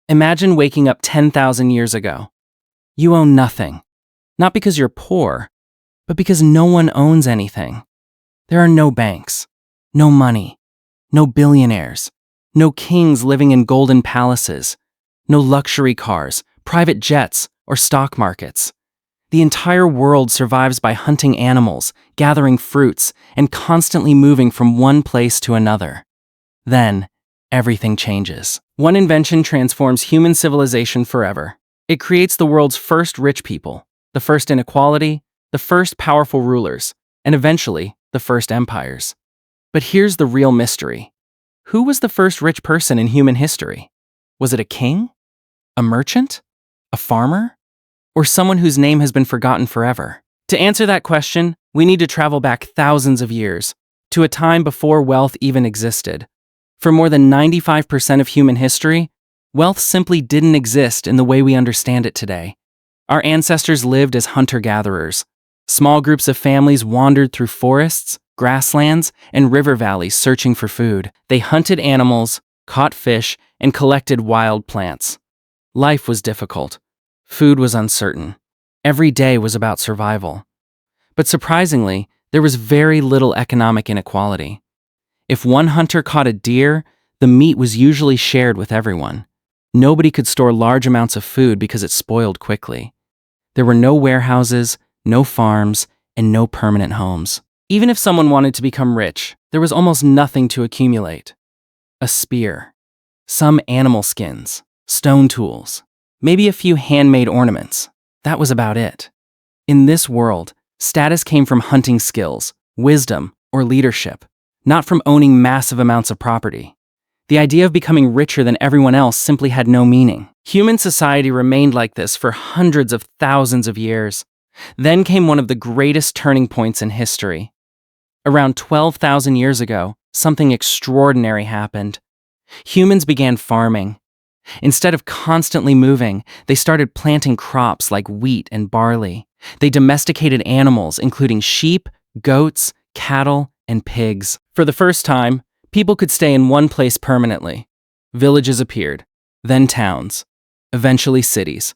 Imagine waking up 10,000 years ago. You own nothing. Not because you're poor, but because no one owns anything. There are no banks, no money, no billionaires, no kings living in golden palaces, no luxury cars, private jets, or stock markets. The entire world survives by hunting animals, gathering fruits, and constantly moving from one place to another. Then, everything changes. One invention transforms human civilization forever. It creates the world's first rich people, the first inequality, the first powerful rulers, and eventually, the first empires. But here's the real mystery. Who was the first rich person in human history? Was it a king? A merchant? A farmer? Or someone whose name has been forgotten forever? To answer that question, we need to travel back thousands of years, to a time before wealth even existed. For more than 95% of human history, wealth simply didn't exist in the way we understand it today. Our ancestors lived as hunter-gatherers. Small groups of families wandered through forests, grasslands, and river valleys searching for food. They hunted animals, caught fish, and collected wild plants. Life was difficult. Food was uncertain. Every day was about survival. But surprisingly, there was very little economic inequality. If one hunter caught a deer, the meat was usually shared with everyone. Nobody could store large amounts of food because it spoiled quickly. There were no warehouses, no farms, and no permanent homes. Even if someone wanted to become rich, there was almost nothing to accumulate. A spear, some animal skins, stone tools, maybe a few handmade ornaments. That was about it. In this world, status came from hunting skills, wisdom, or leadership, not from owning massive amounts of property. The idea of becoming richer than everyone else simply had no meaning. Human society remained like this for hundreds of thousands of years. Then came one of the greatest turning points in history. Around 12,000 years ago, something extraordinary happened. Humans began farming. Instead of constantly moving, they started planting crops like wheat and barley. They domesticated animals, including sheep, goats, cattle, and pigs. For the first time, people could stay in one place permanently. Villages appeared, then towns, eventually cities.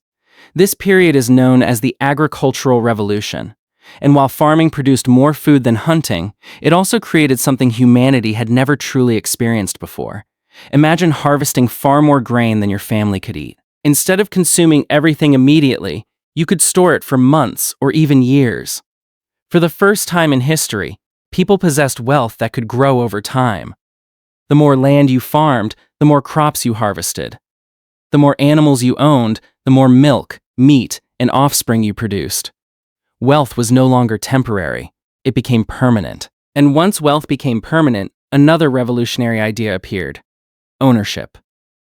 This period is known as the Agricultural Revolution. And while farming produced more food than hunting, it also created something humanity had never truly experienced before. Imagine harvesting far more grain than your family could eat. Instead of consuming everything immediately, you could store it for months or even years. For the first time in history, people possessed wealth that could grow over time. The more land you farmed, the more crops you harvested. The more animals you owned, the more milk, meat, and offspring you produced. Wealth was no longer temporary, it became permanent. And once wealth became permanent, another revolutionary idea appeared: ownership.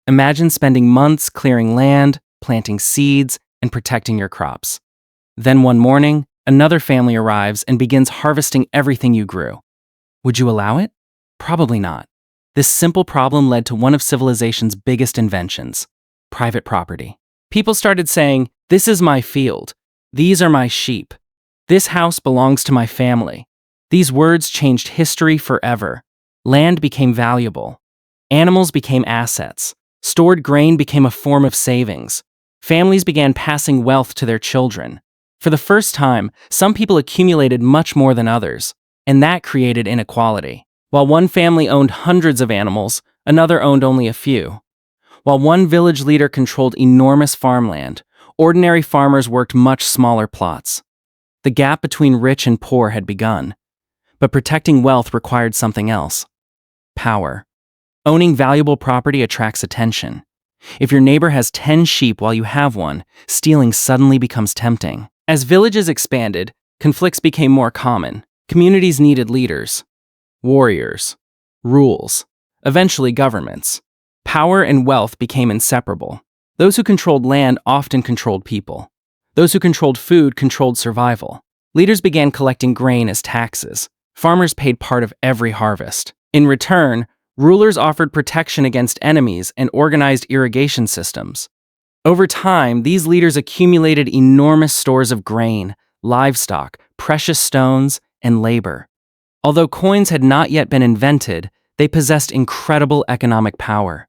Imagine spending months clearing land, planting seeds, and protecting your crops. Then one morning, another family arrives and begins harvesting everything you grew. Would you allow it? Probably not. This simple problem led to one of civilization's biggest inventions: private property. People started saying, "This is my field. These are my sheep. This house belongs to my family." These words changed history forever. Land became valuable. Animals became assets. Stored grain became a form of savings. Families began passing wealth to their children. For the first time, some people accumulated much more than others, and that created inequality. While one family owned hundreds of animals, another owned only a few. While one village leader controlled enormous farmland, ordinary farmers worked much smaller plots. The gap between rich and poor had begun. But protecting wealth required something else: power. Owning valuable property attracts attention. If your neighbor has 10 sheep while you have one, stealing suddenly becomes tempting. As villages expanded, conflicts became more common. Communities needed leaders, warriors, rules, eventually governments. Power and wealth became inseparable. Those who controlled land often controlled people. Those who controlled food controlled survival. Leaders began collecting grain as taxes. Farmers paid part of every harvest. In return, rulers offered protection against enemies and organized irrigation systems. Over time, these leaders accumulated enormous stores of grain, livestock, precious stones, and labor. Although coins had not yet been invented, they possessed incredible economic power.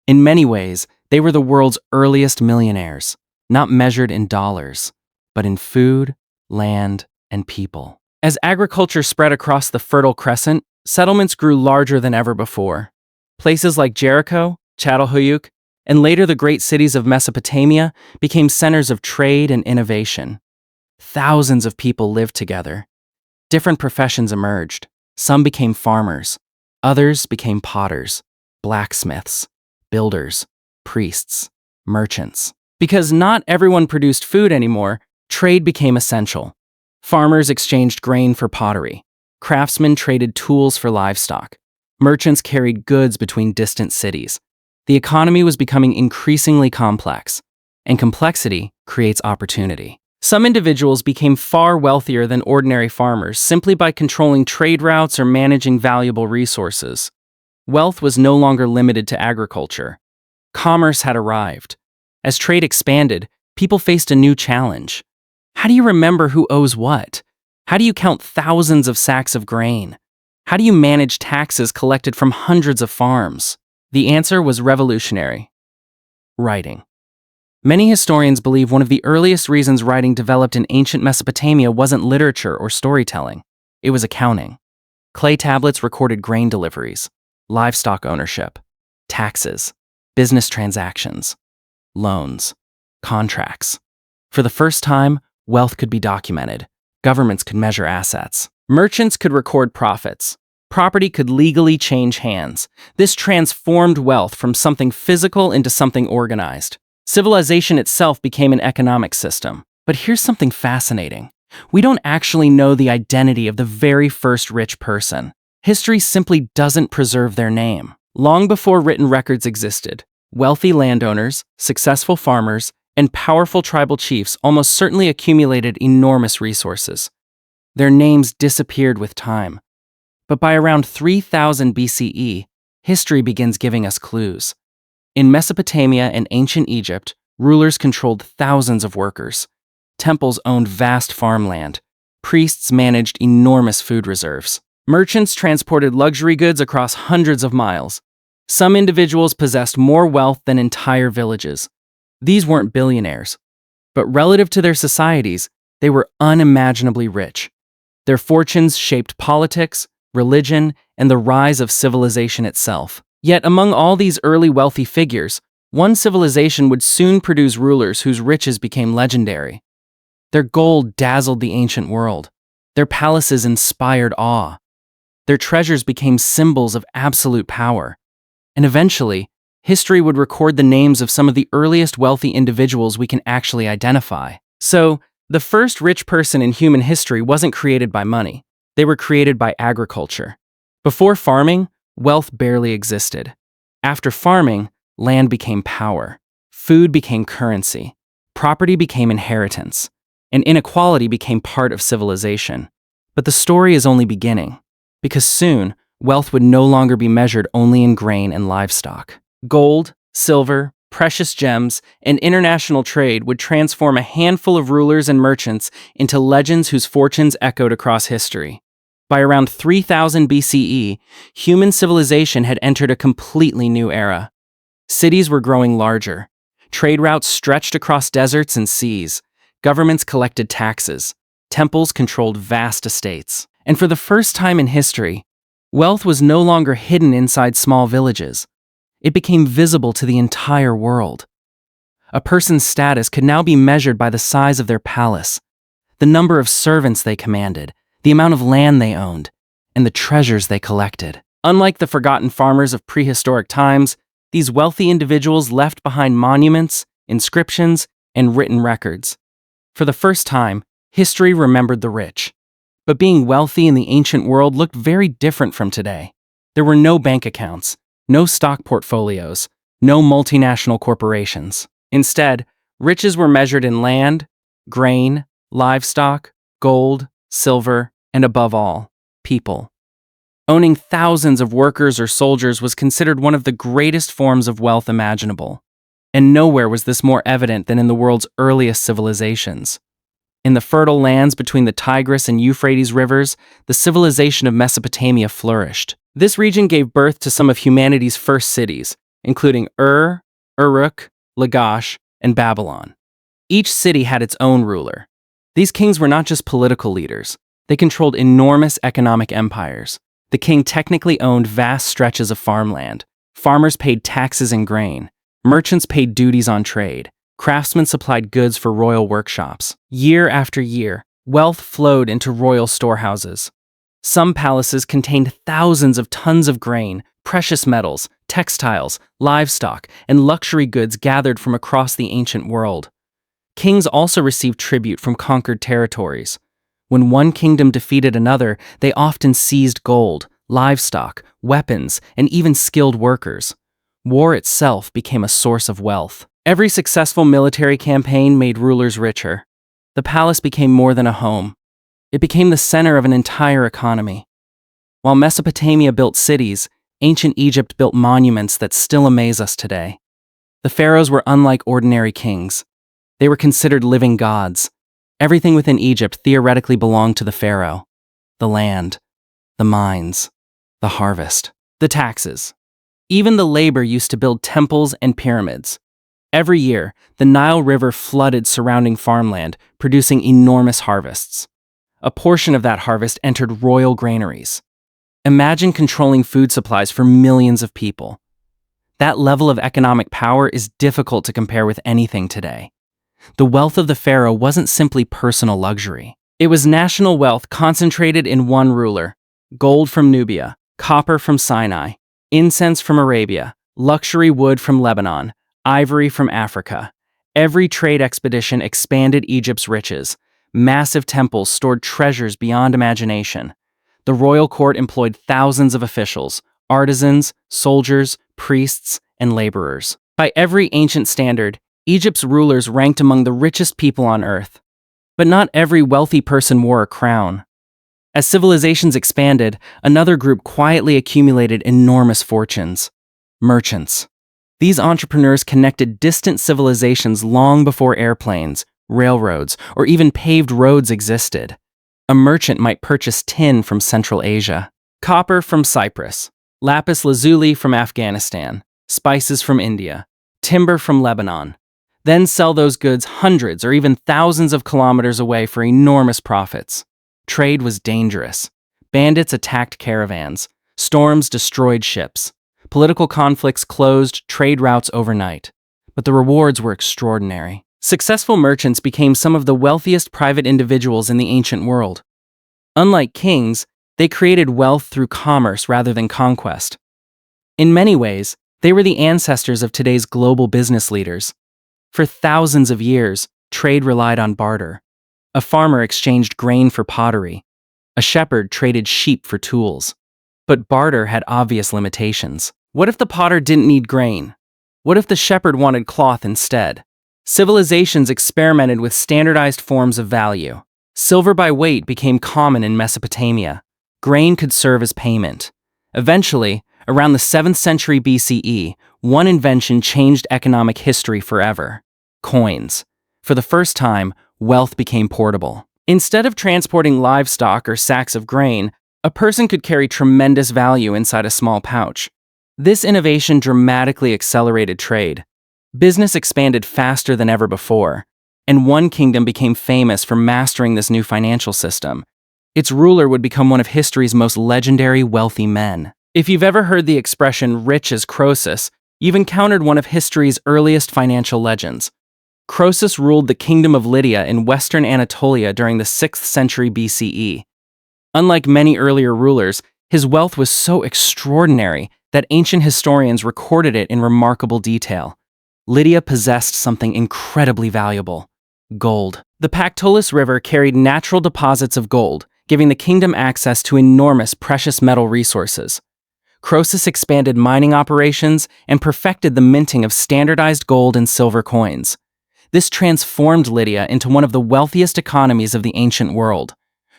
In many ways, They were the world's earliest millionaires, not measured in dollars, but in food, land, and people. As agriculture spread across the Fertile Crescent, settlements grew larger than ever before. Places like Jericho, Çatalhöyük, and later the great cities of Mesopotamia became centers of trade and innovation. Thousands of people lived together. Different professions emerged. Some became farmers. Others became potters, blacksmiths, builders, priests, merchants. Because not everyone produced food anymore, trade became essential. Farmers exchanged grain for pottery. Craftsmen traded tools for livestock. Merchants carried goods between distant cities. The economy was becoming increasingly complex, and complexity creates opportunity. Some individuals became far wealthier than ordinary farmers simply by controlling trade routes or managing valuable resources. Wealth was no longer limited to agriculture. Commerce had arrived. As trade expanded, people faced a new challenge. How do you remember who owes what? How do you count thousands of sacks of grain? How do you manage taxes collected from hundreds of farms? The answer was revolutionary: writing. Many historians believe one of the earliest reasons writing developed in ancient Mesopotamia wasn't literature or storytelling. It was accounting. Clay tablets recorded grain deliveries, livestock ownership, taxes, business transactions, loans, contracts. For the first time, wealth could be documented. Governments could measure assets. Merchants could record profits. Property could legally change hands. This transformed wealth from something physical into something organized. Civilization itself became an economic system. But here's something fascinating. We don't actually know the identity of the very first rich person. History simply doesn't preserve their name. Long before written records existed, wealthy landowners, successful farmers, and powerful tribal chiefs almost certainly accumulated enormous resources. Their names disappeared with time. But by around 3000 BCE, history begins giving us clues. In Mesopotamia and ancient Egypt, rulers controlled thousands of workers. Temples owned vast farmland. Priests managed enormous food reserves. Merchants transported luxury goods across hundreds of miles. Some individuals possessed more wealth than entire villages. These weren't billionaires, but relative to their societies, they were unimaginably rich. Their fortunes shaped politics, religion, and the rise of civilization itself. Yet among all these early wealthy figures, one civilization would soon produce rulers whose riches became legendary. Their gold dazzled the ancient world. Their palaces inspired awe. Their treasures became symbols of absolute power. And eventually, history would record the names of some of the earliest wealthy individuals we can actually identify. So, the first rich person in human history wasn't created by money. They were created by agriculture. Before farming, wealth barely existed. After farming, land became power. Food became currency. Property became inheritance. And inequality became part of civilization. But the story is only beginning, because soon, wealth would no longer be measured only in grain and livestock. Gold, silver, precious gems, and international trade would transform a handful of rulers and merchants into legends whose fortunes echoed across history. By around 3000 BCE, human civilization had entered a completely new era. Cities were growing larger. Trade routes stretched across deserts and seas. Governments collected taxes. Temples controlled vast estates. And for the first time in history, wealth was no longer hidden inside small villages. It became visible to the entire world. A person's status could now be measured by the size of their palace, the number of servants they commanded, the amount of land they owned, and the treasures they collected. Unlike the forgotten farmers of prehistoric times, these wealthy individuals left behind monuments, inscriptions, and written records. For the first time, history remembered the rich. But being wealthy in the ancient world looked very different from today. There were no bank accounts, no stock portfolios, no multinational corporations. Instead, riches were measured in land, grain, livestock, gold, silver, and above all, people. Owning thousands of workers or soldiers was considered one of the greatest forms of wealth imaginable. And nowhere was this more evident than in the world's earliest civilizations. In the fertile lands between the Tigris and Euphrates rivers, the civilization of Mesopotamia flourished. This region gave birth to some of humanity's first cities, including Ur, Uruk, Lagash, and Babylon. Each city had its own ruler. These kings were not just political leaders. They controlled enormous economic empires. The king technically owned vast stretches of farmland. Farmers paid taxes and grain. Merchants paid duties on trade. Craftsmen supplied goods for royal workshops. Year after year, wealth flowed into royal storehouses. Some palaces contained thousands of tons of grain, precious metals, textiles, livestock, and luxury goods gathered from across the ancient world. Kings also received tribute from conquered territories. When one kingdom defeated another, they often seized gold, livestock, weapons, and even skilled workers. War itself became a source of wealth. Every successful military campaign made rulers richer. The palace became more than a home. It became the center of an entire economy. While Mesopotamia built cities, ancient Egypt built monuments that still amaze us today. The pharaohs were unlike ordinary kings. They were considered living gods. Everything within Egypt theoretically belonged to the pharaoh. The land, the mines, the harvest, the taxes. Even the labor used to build temples and pyramids. Every year, the Nile River flooded surrounding farmland, producing enormous harvests. A portion of that harvest entered royal granaries. Imagine controlling food supplies for millions of people. That level of economic power is difficult to compare with anything today. The wealth of the pharaoh wasn't simply personal luxury. It was national wealth concentrated in one ruler: gold from Nubia, copper from Sinai, incense from Arabia, luxury wood from Lebanon, ivory from Africa. Every trade expedition expanded Egypt's riches. Massive temples stored treasures beyond imagination. The royal court employed thousands of officials, artisans, soldiers, priests, and laborers. By every ancient standard, Egypt's rulers ranked among the richest people on earth. But not every wealthy person wore a crown. As civilizations expanded, another group quietly accumulated enormous fortunes: merchants. These entrepreneurs connected distant civilizations long before airplanes, railroads, or even paved roads existed. A merchant might purchase tin from Central Asia, copper from Cyprus, lapis lazuli from Afghanistan, spices from India, timber from Lebanon, then sell those goods hundreds or even thousands of kilometers away for enormous profits. Trade was dangerous. Bandits attacked caravans. Storms destroyed ships. Political conflicts closed trade routes overnight. But the rewards were extraordinary. Successful merchants became some of the wealthiest private individuals in the ancient world. Unlike kings, they created wealth through commerce rather than conquest. In many ways, they were the ancestors of today's global business leaders. For thousands of years, trade relied on barter. A farmer exchanged grain for pottery. A shepherd traded sheep for tools. But barter had obvious limitations. What if the potter didn't need grain? What if the shepherd wanted cloth instead? Civilizations experimented with standardized forms of value. Silver by weight became common in Mesopotamia. Grain could serve as payment. Eventually, around the 7th century BCE, one invention changed economic history forever: coins. For the first time, wealth became portable. Instead of transporting livestock or sacks of grain, a person could carry tremendous value inside a small pouch. This innovation dramatically accelerated trade. Business expanded faster than ever before, and one kingdom became famous for mastering this new financial system. Its ruler would become one of history's most legendary wealthy men. If you've ever heard the expression rich as Croesus, you've encountered one of history's earliest financial legends. Croesus ruled the kingdom of Lydia in western Anatolia during the 6th century BCE. Unlike many earlier rulers, his wealth was so extraordinary that ancient historians recorded it in remarkable detail. Lydia possessed something incredibly valuable: gold. The Pactolus River carried natural deposits of gold, giving the kingdom access to enormous precious metal resources. Croesus expanded mining operations and perfected the minting of standardized gold and silver coins. This transformed Lydia into one of the wealthiest economies of the ancient world.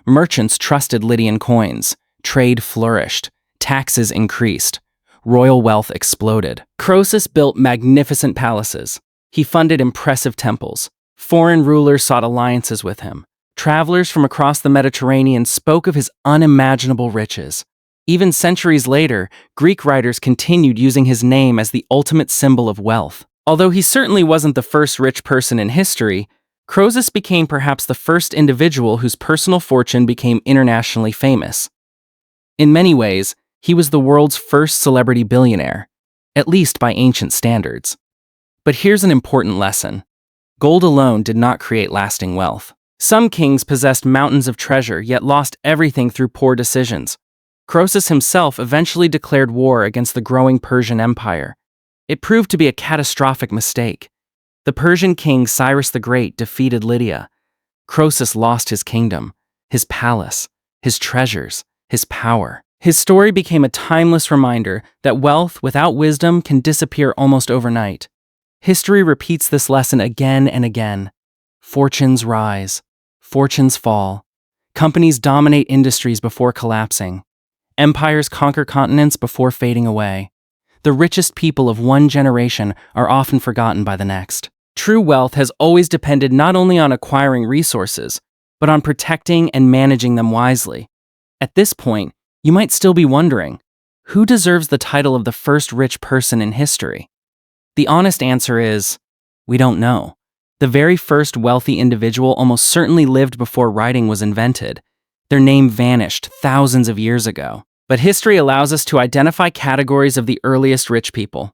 Merchants trusted Lydian coins. Trade flourished. Taxes increased. Royal wealth exploded. Croesus built magnificent palaces. He funded impressive temples. Foreign rulers sought alliances with him. Travelers from across the Mediterranean spoke of his unimaginable riches. Even centuries later, Greek writers continued using his name as the ultimate symbol of wealth. Although he certainly wasn't the first rich person in history, Croesus became perhaps the first individual whose personal fortune became internationally famous. In many ways, he was the world's first celebrity billionaire, at least by ancient standards. But here's an important lesson. Gold alone did not create lasting wealth. Some kings possessed mountains of treasure yet lost everything through poor decisions. Croesus himself eventually declared war against the growing Persian Empire. It proved to be a catastrophic mistake. The Persian king Cyrus the Great defeated Lydia. Croesus lost his kingdom, his palace, his treasures, his power. His story became a timeless reminder that wealth without wisdom can disappear almost overnight. History repeats this lesson again and again. Fortunes rise, fortunes fall. Companies dominate industries before collapsing. Empires conquer continents before fading away. The richest people of one generation are often forgotten by the next. True wealth has always depended not only on acquiring resources, but on protecting and managing them wisely. At this point, you might still be wondering, who deserves the title of the first rich person in history? The honest answer is, we don't know. The very first wealthy individual almost certainly lived before writing was invented. Their name vanished thousands of years ago. But history allows us to identify categories of the earliest rich people.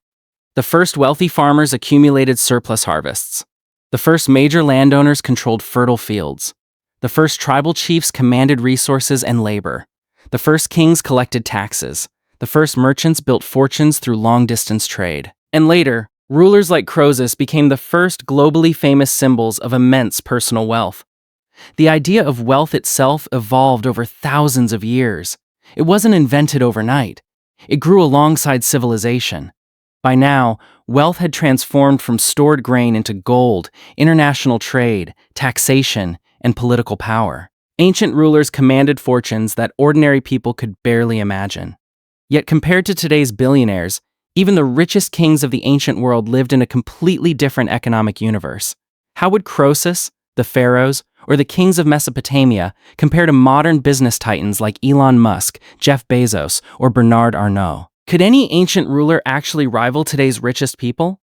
The first wealthy farmers accumulated surplus harvests. The first major landowners controlled fertile fields. The first tribal chiefs commanded resources and labor. The first kings collected taxes. The first merchants built fortunes through long-distance trade. And later, rulers like Croesus became the first globally famous symbols of immense personal wealth. The idea of wealth itself evolved over thousands of years. It wasn't invented overnight. It grew alongside civilization. By now, wealth had transformed from stored grain into gold, international trade, taxation, and political power. Ancient rulers commanded fortunes that ordinary people could barely imagine. Yet compared to today's billionaires, even the richest kings of the ancient world lived in a completely different economic universe. How would Croesus, the pharaohs, or the kings of Mesopotamia compare to modern business titans like Elon Musk, Jeff Bezos, or Bernard Arnault? Could any ancient ruler actually rival today's richest people?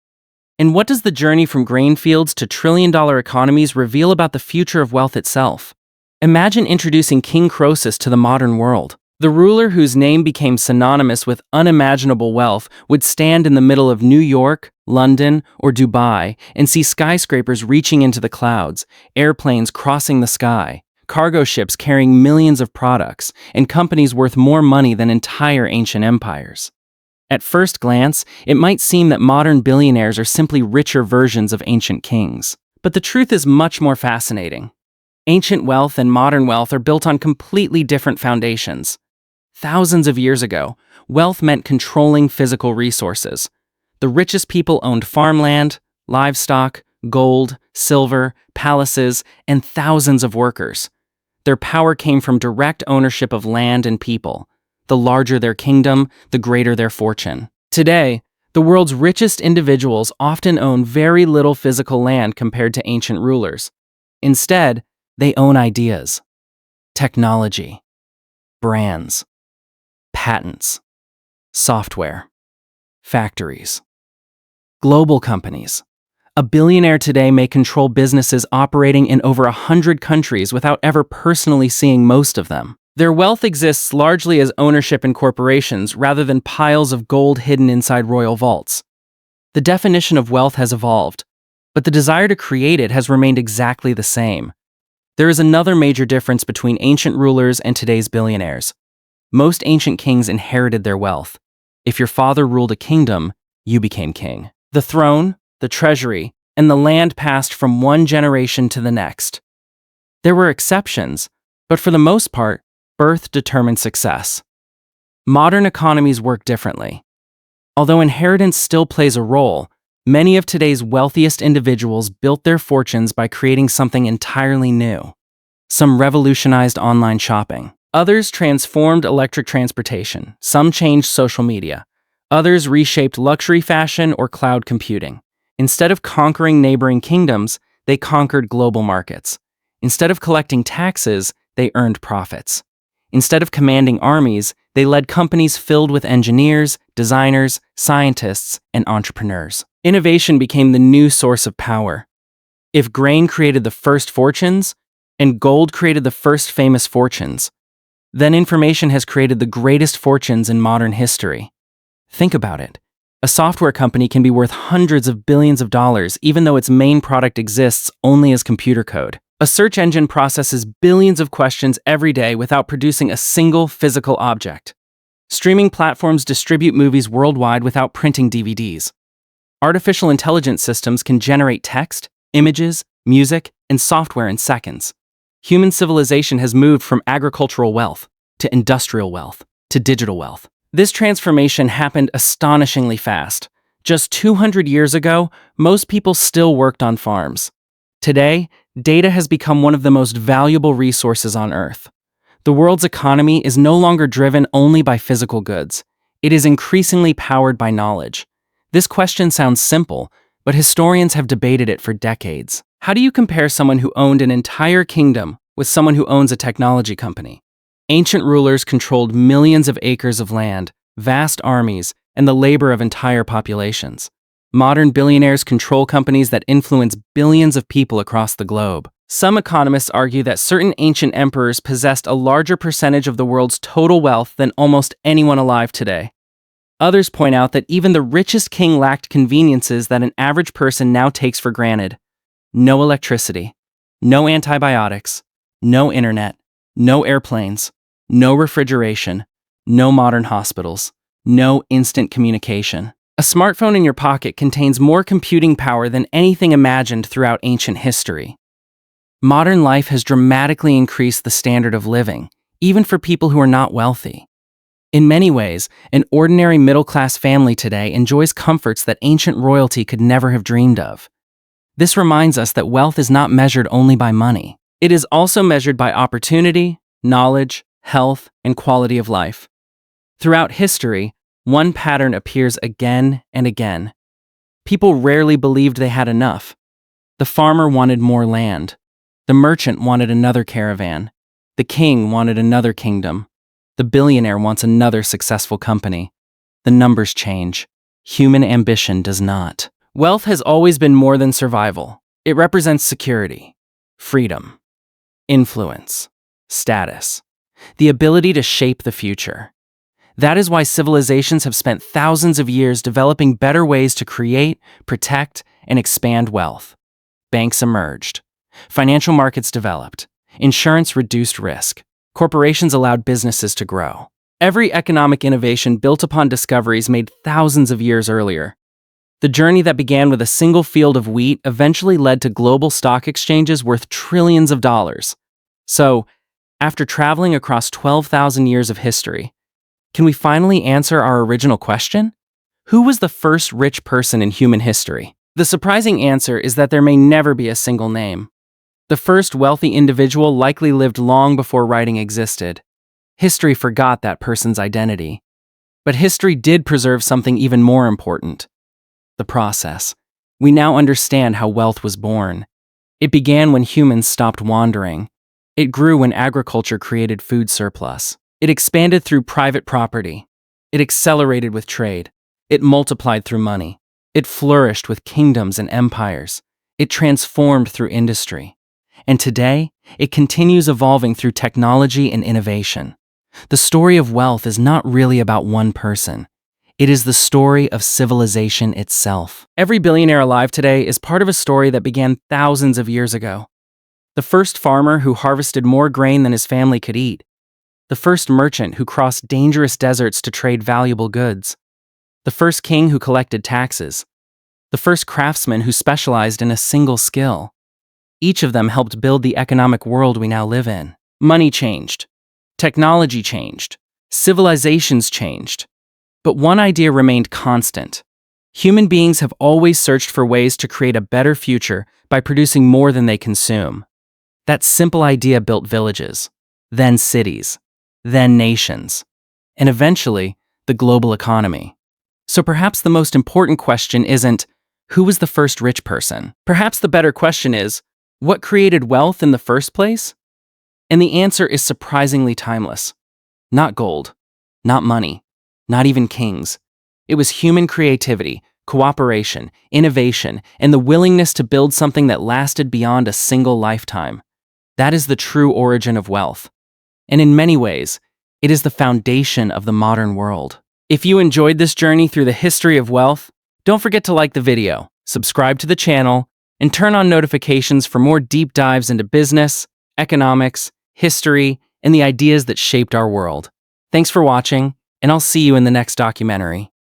And what does the journey from grain fields to trillion-dollar economies reveal about the future of wealth itself? Imagine introducing King Croesus to the modern world. The ruler whose name became synonymous with unimaginable wealth would stand in the middle of New York, London, or Dubai and see skyscrapers reaching into the clouds, airplanes crossing the sky, cargo ships carrying millions of products, and companies worth more money than entire ancient empires. At first glance, it might seem that modern billionaires are simply richer versions of ancient kings. But the truth is much more fascinating. Ancient wealth and modern wealth are built on completely different foundations. Thousands of years ago, wealth meant controlling physical resources. The richest people owned farmland, livestock, gold, silver, palaces, and thousands of workers. Their power came from direct ownership of land and people. The larger their kingdom, the greater their fortune. Today, the world's richest individuals often own very little physical land compared to ancient rulers. Instead, they own ideas, technology, brands, patents, software, factories, global companies. A billionaire today may control businesses operating in over 100 countries without ever personally seeing most of them. Their wealth exists largely as ownership in corporations rather than piles of gold hidden inside royal vaults. The definition of wealth has evolved, but the desire to create it has remained exactly the same. There is another major difference between ancient rulers and today's billionaires. Most ancient kings inherited their wealth. If your father ruled a kingdom, you became king. The throne, the treasury, and the land passed from one generation to the next. There were exceptions, but for the most part, birth determined success. Modern economies work differently. Although inheritance still plays a role, many of today's wealthiest individuals built their fortunes by creating something entirely new. Some revolutionized online shopping. Others transformed electric transportation. Some changed social media. Others reshaped luxury fashion or cloud computing. Instead of conquering neighboring kingdoms, they conquered global markets. Instead of collecting taxes, they earned profits. Instead of commanding armies, they led companies filled with engineers, designers, scientists, and entrepreneurs. Innovation became the new source of power. If grain created the first fortunes, and gold created the first famous fortunes, then information has created the greatest fortunes in modern history. Think about it. A software company can be worth hundreds of billions of dollars even though its main product exists only as computer code. A search engine processes billions of questions every day without producing a single physical object. Streaming platforms distribute movies worldwide without printing DVDs. Artificial intelligence systems can generate text, images, music, and software in seconds. Human civilization has moved from agricultural wealth to industrial wealth to digital wealth. This transformation happened astonishingly fast. Just 200 years ago, most people still worked on farms. Today, data has become one of the most valuable resources on Earth. The world's economy is no longer driven only by physical goods. It is increasingly powered by knowledge. This question sounds simple, but historians have debated it for decades. How do you compare someone who owned an entire kingdom with someone who owns a technology company? Ancient rulers controlled millions of acres of land, vast armies, and the labor of entire populations. Modern billionaires control companies that influence billions of people across the globe. Some economists argue that certain ancient emperors possessed a larger percentage of the world's total wealth than almost anyone alive today. Others point out that even the richest king lacked conveniences that an average person now takes for granted. No electricity, no antibiotics, no internet, no airplanes, no refrigeration, no modern hospitals, no instant communication. A smartphone in your pocket contains more computing power than anything imagined throughout ancient history. Modern life has dramatically increased the standard of living, even for people who are not wealthy. In many ways, an ordinary middle-class family today enjoys comforts that ancient royalty could never have dreamed of. This reminds us that wealth is not measured only by money. It is also measured by opportunity, knowledge, health, and quality of life. Throughout history, one pattern appears again and again. People rarely believed they had enough. The farmer wanted more land. The merchant wanted another caravan. The king wanted another kingdom. The billionaire wants another successful company. The numbers change. Human ambition does not. Wealth has always been more than survival. It represents security, freedom, influence, status, the ability to shape the future. That is why civilizations have spent thousands of years developing better ways to create, protect, and expand wealth. Banks emerged. Financial markets developed. Insurance reduced risk. Corporations allowed businesses to grow. Every economic innovation built upon discoveries made thousands of years earlier. The journey that began with a single field of wheat eventually led to global stock exchanges worth trillions of dollars. So, after traveling across 12,000 years of history, can we finally answer our original question? Who was the first rich person in human history? The surprising answer is that there may never be a single name. The first wealthy individual likely lived long before writing existed. History forgot that person's identity. But history did preserve something even more important: the process. We now understand how wealth was born. It began when humans stopped wandering. It grew when agriculture created food surplus. It expanded through private property. It accelerated with trade. It multiplied through money. It flourished with kingdoms and empires. It transformed through industry. And today, it continues evolving through technology and innovation. The story of wealth is not really about one person. It is the story of civilization itself. Every billionaire alive today is part of a story that began thousands of years ago. The first farmer who harvested more grain than his family could eat. The first merchant who crossed dangerous deserts to trade valuable goods. The first king who collected taxes. The first craftsman who specialized in a single skill. Each of them helped build the economic world we now live in. Money changed. Technology changed. Civilizations changed. But one idea remained constant. Human beings have always searched for ways to create a better future by producing more than they consume. That simple idea built villages, then cities, then nations, and eventually the global economy. So perhaps the most important question isn't, who was the first rich person? Perhaps the better question is, what created wealth in the first place? And the answer is surprisingly timeless. Not gold, not money, not even kings. It was human creativity, cooperation, innovation, and the willingness to build something that lasted beyond a single lifetime. That is the true origin of wealth. And in many ways, it is the foundation of the modern world. If you enjoyed this journey through the history of wealth, don't forget to like the video, subscribe to the channel, and turn on notifications for more deep dives into business, economics, history, and the ideas that shaped our world. Thanks for watching, and I'll see you in the next documentary.